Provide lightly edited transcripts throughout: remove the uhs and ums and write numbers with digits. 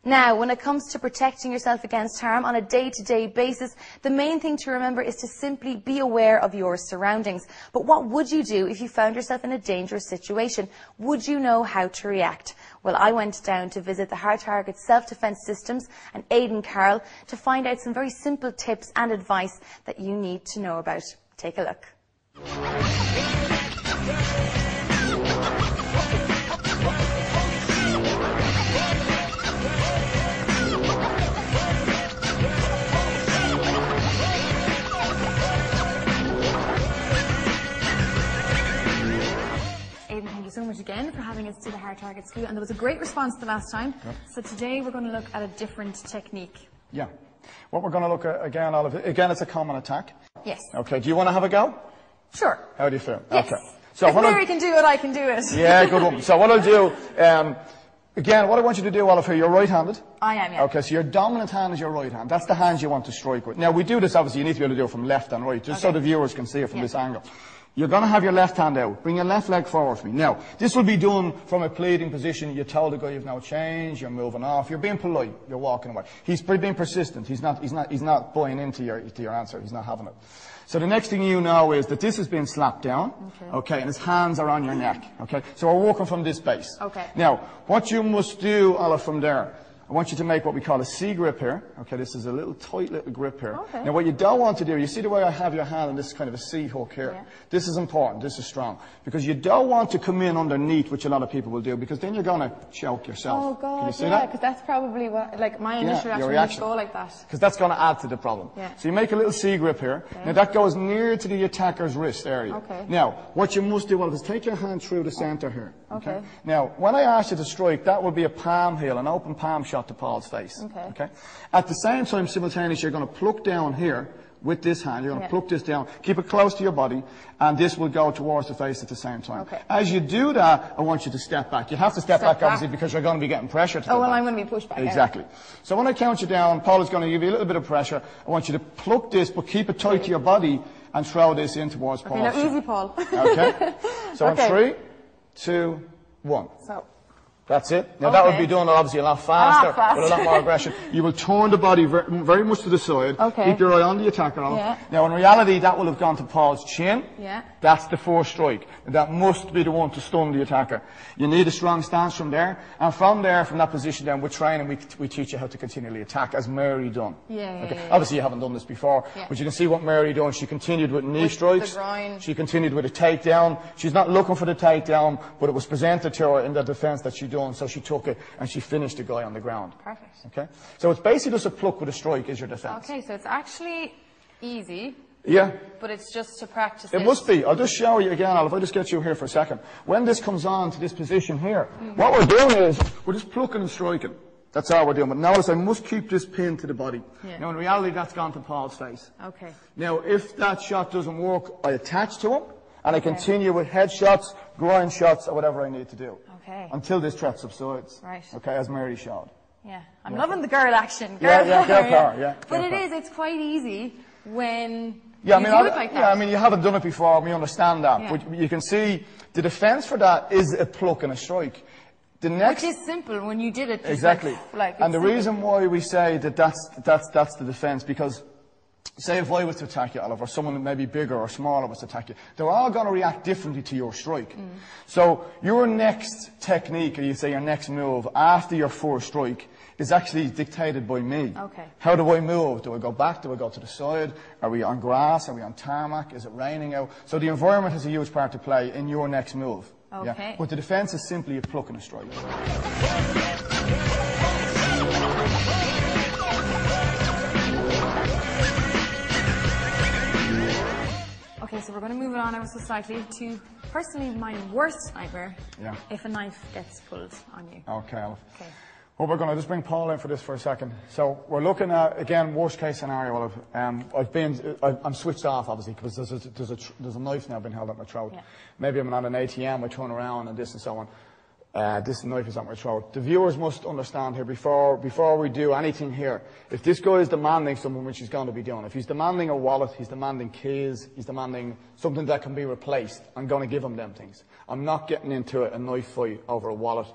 Now, when it comes to protecting yourself against harm on a day-to-day basis, the main thing to remember is to simply be aware of your surroundings. But what would you do if you found yourself in a dangerous situation? Would you know how to react? Well, I went down to visit the Hard Target Self-Defense Systems and Aidan Carroll to find out some very simple tips and advice that you need to know about. Take a look. Thank you so much again for having us to the Hard Target School, and there was a great response the last time. Yep. So today we're going to look at a different technique. Yeah. What we're going to look at again, Olive, again, it's a common attack. Yes. Okay. Do you want to have a go? Sure. How do you feel? Yes. Okay. So if Mary can do it, I can do it. Yeah, good one. So what I'll do, again, what I want you to do, Olive, here, you're right-handed. I am, yeah. Okay, so your dominant hand is your right hand. That's the hand you want to strike with. Now, we do this, obviously, you need to be able to do it from left and right, just so the viewers can see it from this angle. You're going to have your left hand out. Bring your left leg forward for me. Now, this will be done from a pleading position. You tell the guy you've now changed, you're moving off, you're being polite, you're walking away. He's being persistent. He's not buying into your answer. He's not having it. So the next thing you know is that this is being slapped down, okay, and his hands are on your neck, okay? So we're walking from this base. Okay. Now, what you must do, Olive, from there, I want you to make what we call a C grip here. Okay, this is a little tight little grip here. Okay. Now what you don't want to do, you see the way I have your hand on this kind of a C hook here? Yeah. This is important, this is strong. Because you don't want to come in underneath, which a lot of people will do, because then you're going to choke yourself. Oh God, can you see that? because that's probably what, like my initial reaction would go like that. Because that's going to add to the problem. Yeah. So you make a little C grip here. Okay. Now that goes near to the attacker's wrist area. Okay. Now, what you must do, is take your hand through the center here. Okay. Now, when I ask you to strike, that will be a palm heel, an open palm shot to Paul's face. Okay. At the same time, simultaneously, you're going to pluck down here with this hand. You're going to pluck this down. Keep it close to your body, and this will go towards the face at the same time. Okay. As you do that, I want you to step back. You have to step back, obviously, because you're going to be getting pressure to the back. I'm going to be pushed back. Exactly. So when I count you down, Paul is going to give you a little bit of pressure. I want you to pluck this, but keep it tight to your body, and throw this in towards Paul. Now easy, Paul. Okay. So in 3, 2, 1. So. That's it. Now that would be done obviously a lot faster, with a lot more aggression. You will turn the body very much to the side. Okay. Keep your eye on the attacker. Now in reality that will have gone to Paul's chin. Yeah. That's the first strike. That must be the one to stun the attacker. You need a strong stance from there. And from there, from that position down, with training, we teach you how to continually attack, as Mary done. Obviously you haven't done this before, but you can see what Mary done. She continued with knee strikes. The groin. She continued with a takedown. She's not looking for the takedown, but it was presented to her in the defense that she done, so she took it and she finished the guy on the ground. Perfect. Okay? So it's basically just a pluck with a strike is your defense. Okay, so it's actually easy. Yeah. But it's just to practice it. It must be. I'll just show you again, Al, if I just get you here for a second. When this comes on to this position here, what we're doing is we're just plucking and striking. That's all we're doing. But notice I must keep this pin to the body. Now in reality that's gone to Paul's face. Okay. Now if that shot doesn't work, I attach to him and I continue with head shots, groin shots, or whatever I need to do. Okay. Until this threat subsides. Right. Okay, as Mary showed. Yeah. I'm loving the girl action. Girl power, yeah. But it's quite easy when you do it like that. Yeah, I mean, you haven't done it before, we understand that. Yeah. But you can see the defense for that is a pluck and a strike. The next, which is simple when you did it. Exactly. Like and the reason why we say that that's the defense, because say if I was to attack you, Oliver, or someone maybe bigger or smaller was to attack you, they're all going to react differently to your strike. So your next technique, or you say your next move after your first strike, is actually dictated by me. Okay. How do I move? Do I go back? Do I go to the side? Are we on grass? Are we on tarmac? Is it raining out? So the environment has a huge part to play in your next move. Okay. Yeah? But the defense is simply a pluck and a strike. Okay, so we're going to move it on ever so slightly to, personally, my worst nightmare. Yeah. If a knife gets pulled on you. Okay, Olive. Okay. Well, we're going to just bring Paul in for this for a second. So we're looking at, again, worst case scenario, Olive. I'm switched off, obviously, because there's a knife now being held at my throat. Yeah. Maybe I'm on an ATM, I turn around and this and so on. This knife is at my throat. The viewers must understand here before we do anything here. If this guy is demanding something which he's going to be doing, if he's demanding a wallet, he's demanding keys, he's demanding something that can be replaced, I'm going to give him them things. I'm not getting into a knife fight over a wallet.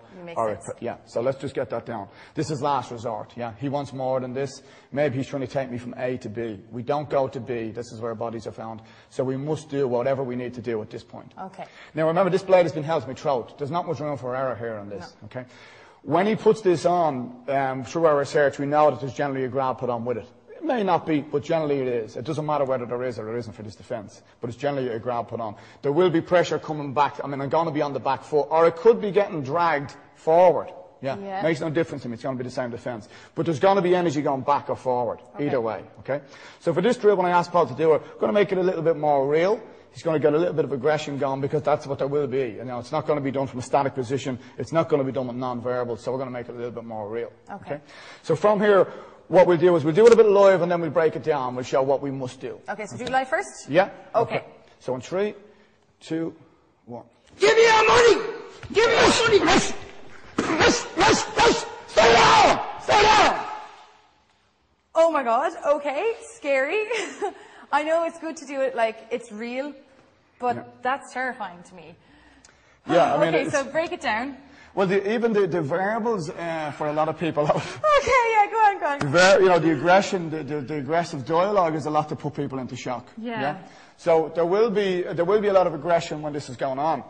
Yeah, so let's just get that down. This is last resort, yeah. He wants more than this. Maybe he's trying to take me from A to B. We don't go to B. This is where bodies are found. So we must do whatever we need to do at this point. Okay. Now remember, this blade has been held to my throat. There's not much room for error here on this, okay? When he puts this on, through our research, we know that there's generally a grab put on with it. It may not be, but generally it is. It doesn't matter whether there is or there isn't for this defence, but it's generally a grab put on. There will be pressure coming back. I mean, I'm going to be on the back foot, or it could be getting dragged forward. Yeah, makes no difference to me. It's going to be the same defence. But there's going to be energy going back or forward, either way, okay? So for this drill, when I ask Paul to do it, I'm going to make it a little bit more real. He's going to get a little bit of aggression going because that's what there will be. You know, it's not going to be done from a static position. It's not going to be done with non-verbal, so we're going to make it a little bit more real. Okay? So from here, what we'll do is we'll do it a bit live and then we'll break it down. We'll show what we must do. Okay, so do live first? Yeah. Okay. So in 3, 2, 1. Give me your money! Give me your money! Rush! Stay down! Stay down! Oh my god, okay, scary. I know it's good to do it like it's real, but that's terrifying to me. Yeah, I mean, okay, so break it down. Well, even the variables for a lot of people. Okay, yeah, go on. You know, the aggression, the aggressive dialogue is a lot to put people into shock. Yeah. So there will be a lot of aggression when this is going on.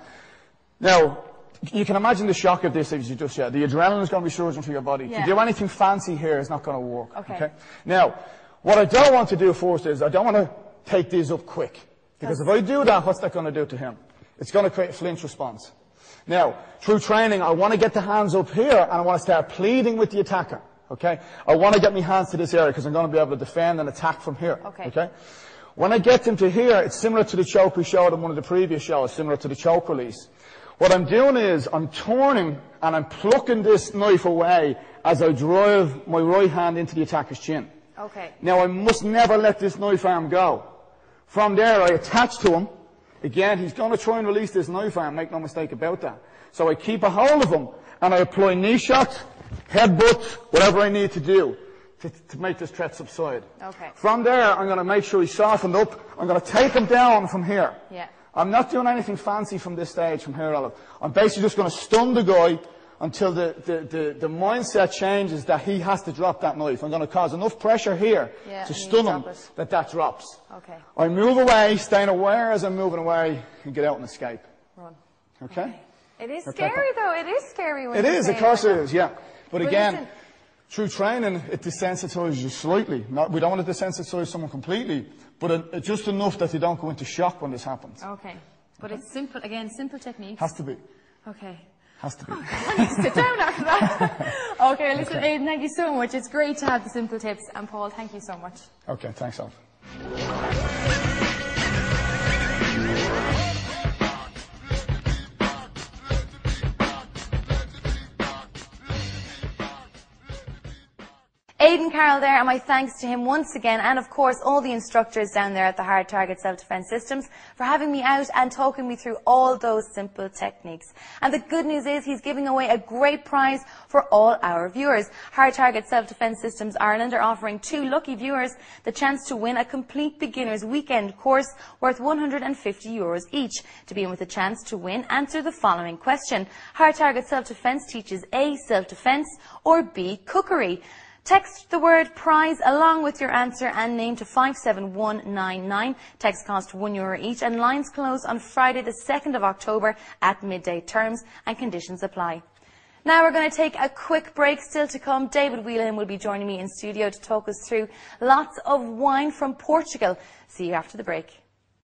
Now, you can imagine the shock of this, as you just said. The adrenaline is going to be surging through your body. To do anything fancy here is not going to work. Okay. Now, what I don't want to do first is I don't want to take these up quick. Because if I do that, what's that going to do to him? It's going to create a flinch response. Now, through training, I want to get the hands up here and I want to start pleading with the attacker. Okay? I want to get my hands to this area because I'm going to be able to defend and attack from here. Okay? When I get them to here, it's similar to the choke we showed in one of the previous shows, similar to the choke release. What I'm doing is I'm turning and I'm plucking this knife away as I drive my right hand into the attacker's chin. Okay. Now I must never let this knife arm go. From there I attach to him. Again, he's going to try and release this knife arm, make no mistake about that. So I keep a hold of him and I apply knee shots, headbutt, whatever I need to do to make this threat subside. Okay. From there I'm going to make sure he's softened up. I'm going to take him down from here. Yeah. I'm not doing anything fancy from this stage, from here, Olive. I'm basically just going to stun the guy until the mindset changes that he has to drop that knife. I'm going to cause enough pressure here to stun him that drops. Okay. I move away, staying aware as I'm moving away, and get out and escape. Run. Okay? It is scary, though. It is scary when it is, of course it is, yeah. But again, listen, through training, it desensitizes you slightly. We don't want to desensitize someone completely, but just enough that they don't go into shock when this happens. Okay. But it's simple, again, simple techniques. Has to be. Okay. Has to be. I need to sit down after that. Okay, listen, Aidan, thank you so much. It's great to have the simple tips. And Paul, thank you so much. Okay, thanks, Alf. Aidan Carroll there, and my thanks to him once again, and of course all the instructors down there at the Hard Target Self-Defense Systems for having me out and talking me through all those simple techniques. And the good news is he's giving away a great prize for all our viewers. Hard Target Self-Defense Systems Ireland are offering 2 lucky viewers the chance to win a complete beginner's weekend course worth €150 each. To be in with a chance to win, answer the following question. Hard Target Self-Defense teaches A, self-defense, or B, cookery. Text the word prize along with your answer and name to 57199. Text cost €1 each, and lines close on Friday the 2nd of October at midday. Terms and conditions apply. Now we're going to take a quick break. Still to come, David Whelan will be joining me in studio to talk us through lots of wine from Portugal. See you after the break.